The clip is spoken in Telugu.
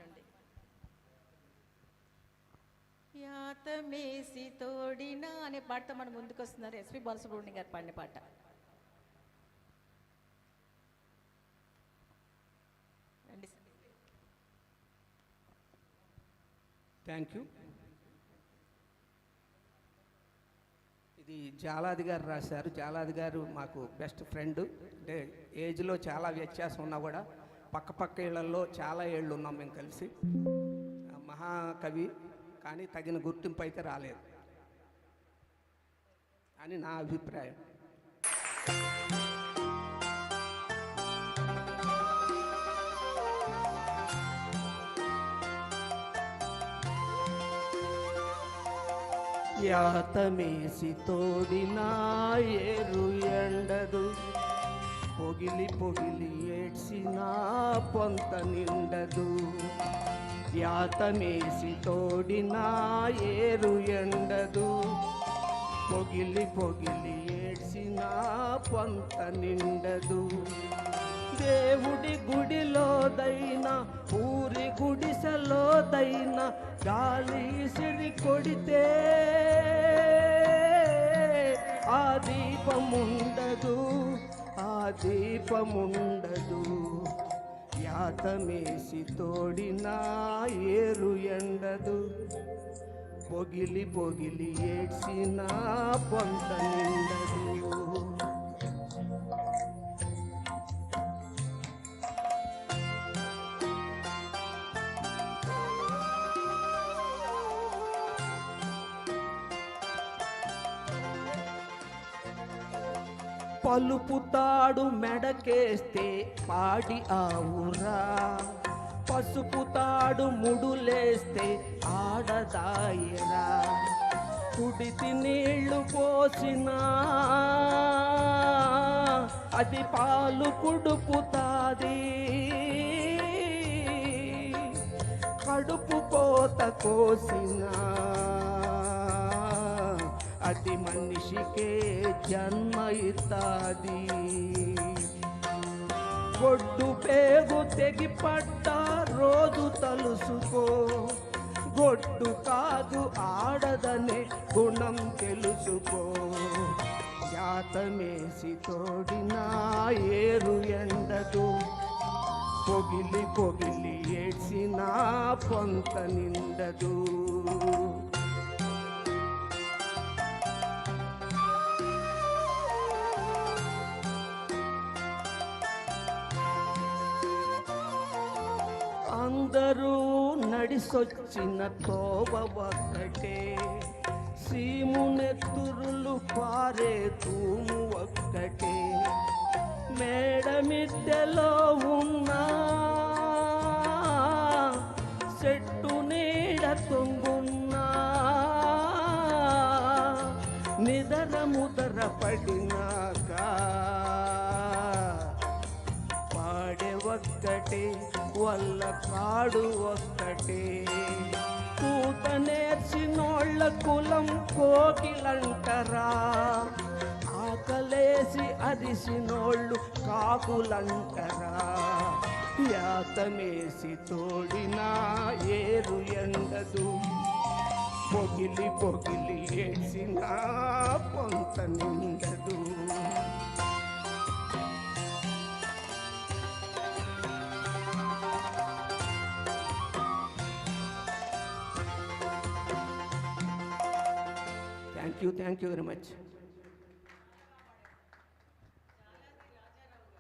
నుండి. యాతమేసి తోడినా అనే పాటతో మన ముందుకు వస్తున్నారు ఎస్పి బాలసుబ్రహ్మణ్యం గారు పాడిన పాట. రండి సార్. Thank you. ఇది జాలాది గారు రాశారు. జాలాది గారు మాకు బెస్ట్ ఫ్రెండ్. అంటే ఏజ్లో చాలా వ్యత్యాసం ఉన్నా కూడా పక్క ఇళ్లలో చాలా ఏళ్ళు ఉన్నాం మేము కలిసి. మహాకవి, కానీ తగిన గుర్తింపు అయితే రాలేదు అని నా అభిప్రాయం. యాతమేసి తోడినా ఏరు ఎండదు, పొగిలి పొగిలి ఏడ్చినా పొంత నిండదు. యాతమేసి తోడినా ఏరు ఎండదు, పొగిలి పొగిలి ఏడ్చినా పొంత నిండదు. దేవుడి గుడిలోదైనా ఊరి గుడిసెలోదైనా గాలి సిడి కొడితే ఆ దీపముండదు, ఆ దీపముండదు. యాతమేసి తోడినా ఏరు ఎండదు, పొగిలి పొగిలి ఏడ్చినా పొంత నిండదు. పలుపుతాడు మెడకేస్తే పాడి ఆవురా, పసుపుతాడు ముడులేస్తే ఆడదాయరా. కుడితి నీళ్లు పోసినా అది పాలు కుడుపుతాది, కడుపు కోత కోసినా అది మనిషికే జన్మ ఇస్తాది. గొడ్డు పేగు తెగి పడ్డ రోజు తలుసుకో, గొడ్డు కాదు ఆడదనే గుణం తెలుసుకో. యాతమేసి తోడినా ఏరు ఎండదు, పొగిలి పొగిలి ఏడ్చినా పొంత నిండదు. అందరూ నడిసొచ్చిన తోవ ఒక్కటే, సీమునెత్తురులు పారే తూము ఒక్కటే. మేడ మిద్దెలో ఉన్నా చెట్టు నీడ తొంగున్నా, నిదర ముదర పడినాక పాడే ఒక్కటే, వల్ల కాడు ఒక్కటే. కూత నేర్చినోళ్ళ కులం కోకిలంటరా, ఆకలేసి అరిసినోళ్ళు కాకులంటరా. యాతమేసి తోడినా ఏరు ఎండదు, పొగిలి పొగిలి ఏడ్చినా పొంత నిండదు. Thank you very much.